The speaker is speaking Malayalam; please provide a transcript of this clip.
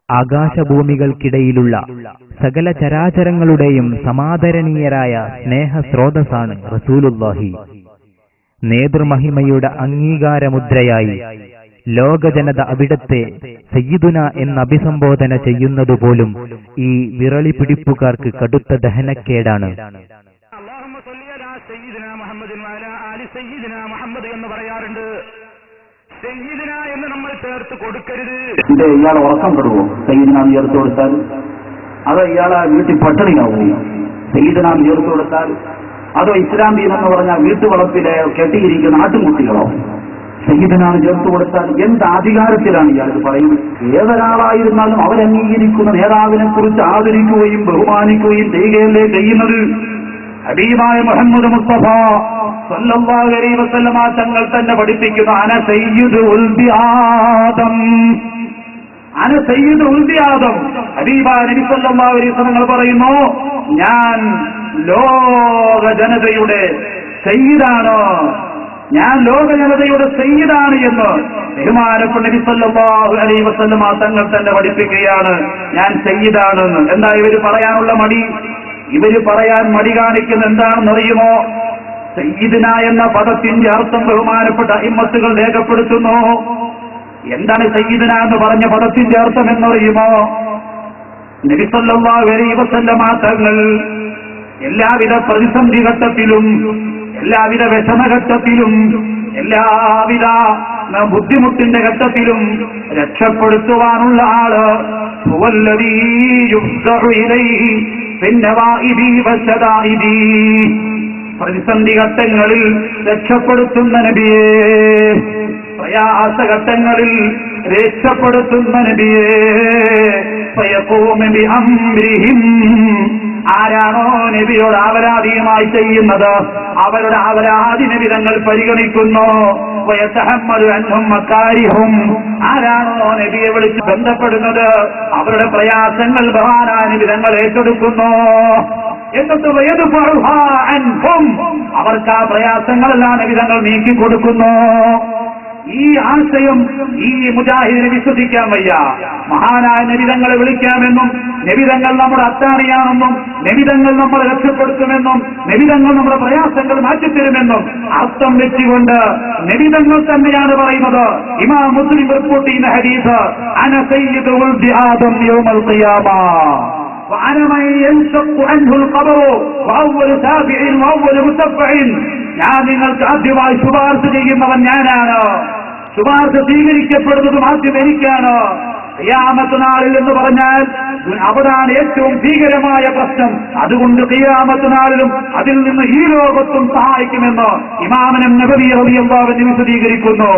ആകാശഭൂമികൾക്കിടയിലുള്ള സകല ചരാചരങ്ങളുടെയും സമാദരണീയരായ സ്നേഹസ്രോതസ്സാണ് റസൂലുള്ളാഹി. നേതൃമഹിമയുടെ അംഗീകാരമുദ്രയായി ലോകജനത അവിടത്തെ സയ്യിദുന എന്ന് അഭിസംബോധന ചെയ്യുന്നതുപോലും ഈ വിറളി പിടിപ്പുകാർക്ക് കടുത്ത ദഹനക്കേടാണ്. എന്ന് പറയാറുണ്ട്. സയ്യിദിന എന്ന് നമ്മൾ ചേർത്ത് കൊടുക്കരുത്. ഇയാൾ ഉറക്കം പെടുവോ സയ്യിദിന ചേർത്ത് കൊടുത്താൽ? അതോ ഇയാളെ വീട്ടിൽ പട്ടിണിയാവും സയ്യിദിന ചേർത്ത് കൊടുത്താൽ? അതോ ഇസ്ലാം ദീൻ എന്ന് പറഞ്ഞാൽ വീട്ടുവളപ്പിലെ കെട്ടിയിരിക്കുന്ന ആട്ടുംകുട്ടികളോ സയ്യിദിനാണ് ചേർത്ത് കൊടുത്താൽ? എന്ത് അധികാരത്തിലാണ് ഇയാൾ ഇത് പറയുന്നത്? ഏതൊരാളായിരുന്നാലും അവരംഗീകരിക്കുന്ന നേതാവിനെ കുറിച്ച് ആദരിക്കുകയും ബഹുമാനിക്കുകയും ചെയ്യുകയല്ലേ ചെയ്യുന്നത്? ഹബീബായ മുഹമ്മദ് മുസ്തഫ സല്ലല്ലാഹു അലൈഹി വസല്ലമ തങ്ങൾ തന്നെ പഠിപ്പിക്കുന്ന അന സയ്യിദു ഉൽദി ആദം, അന സയ്യിദു ഉൽദി ആദം. ഹബീബായ നബി സല്ലല്ലാഹു അലൈഹി വസല്ലം പറയുന്നു, ഞാൻ ലോക ജനതയുടെ സയ്യിദാണ്, ഞാൻ ലോക ജനതയുടെ സയ്യിദാണ് എന്ന് ബഹുമാനപ്പെട്ട നബി സല്ലല്ലാഹു അലൈഹി വസല്ലമ തങ്ങൾ തന്നെ പഠിപ്പിക്കുകയാണ്, ഞാൻ സയ്യിദാണെന്ന്. എന്താ ഇവര് പറയാനുള്ള മടി? ഇവര് പറയാൻ മടി കാണിക്കുന്ന എന്താണെന്നറിയുമോ? സയ്യിദിന എന്ന പദത്തിന്റെ അർത്ഥം ബഹുമാനപ്പെട്ട അഇമ്മത്തുകൾ രേഖപ്പെടുത്തുന്നു. എന്താണ് സയ്യിദിന എന്ന് പറഞ്ഞ പദത്തിന്റെ അർത്ഥം എന്നറിയുമോ? നബി സല്ലല്ലാഹു അലൈഹി വസല്ലമ തങ്ങൾ എല്ലാവിധ പ്രതിസന്ധി ഘട്ടത്തിലും, എല്ലാവിധ വിഷമഘട്ടത്തിലും, എല്ലാവിധ ബുദ്ധിമുട്ടിന്റെ ഘട്ടത്തിലും രക്ഷപ്പെടുത്തുവാനുള്ള ആള് ഹുവല്ലദീ യുഫ്സഉ ഇലൈഹി ഫിന്നവാഇദി വശദാഇദി. പ്രതിസന്ധി ഘട്ടങ്ങളിൽ രക്ഷപ്പെടുത്തുന്ന നബിയേ, പ്രയാസഘട്ടങ്ങളിൽ രക്ഷപ്പെടുത്തുന്ന നബിയേ. ഫയഖൂമു ബിഅംരിഹിം, ആരാണോ നബിയോട് ആവരാധികമായി ചെയ്യുന്നത് അവരുടെ ആവരാധി നബി തങ്ങൾ പരിഗണിക്കുന്നു. വയതഹമ്മലു അൻഹും മകാരിഹും, ആരാണോ നബിയെ വിളിച്ച് ബന്ധപ്പെടുന്നത് അവരുടെ പ്രയാസങ്ങൾ ബഹാനാ നബി തങ്ങൾ ഏറ്റെടുക്കുന്നു. എന്നിട്ട് വയദ്ഫഉഹാ അൻഹും, അവർക്ക് ആ പ്രയാസങ്ങളെല്ലാം നബി തങ്ങൾ നീക്കിക്കൊടുക്കുന്നു. ഈ ആശയം ഈ മുജാഹിദിനെ വിശ്വസിക്കാൻ വയ്യ. മഹാനായ നബിതങ്ങളെ വിളിക്കാമെന്നും നബിതങ്ങൾ നമ്മുടെ അത്താണിയാണെന്നും നബിതങ്ങൾ നമ്മളെ രക്ഷപ്പെടുത്തുമെന്നും നബിതങ്ങൾ നമ്മുടെ പ്രയാസങ്ങൾ മാറ്റിത്തരുമെന്നും അർത്ഥം വെച്ചുകൊണ്ട് നബിതങ്ങൾ തന്നെയാണ് പറയുന്നത്. ഇമാം മുസ്ലിം റിപ്പോർട്ട് ചെയ്യുന്ന ഹദീസ്, അന സയ്യിദു ഉൽദി ആദം യൗമൽ ഖിയാമ വഅന മൻ യൻഷഖു അൻഹുൽ ഖബറു വഅവ്വലു സാബിഇൻ വഅവ്വലു മുസഫ്ഫഇൻ, ഞാൻ നിങ്ങൾക്ക് ആദ്യമായി ശുപാർശ ചെയ്യുന്നവൻ ഞാനാണ്, ശുപാർശ സ്വീകരിക്കപ്പെടുന്നതും ആദ്യം എനിക്കാണ്. ഖിയാമത്ത് നാളിൽ എന്ന് പറഞ്ഞാൽ അവിടാണ് ഏറ്റവും ഭീകരമായ പ്രശ്നം. അതുകൊണ്ട് ഖിയാമത്ത് നാളിലും അതിൽ നിന്ന് ഈ ലോകത്തും സഹായിക്കുമെന്ന് ഇമാം നബവി റളിയല്ലാഹു അൻഹു വിശദീകരിക്കുന്നു.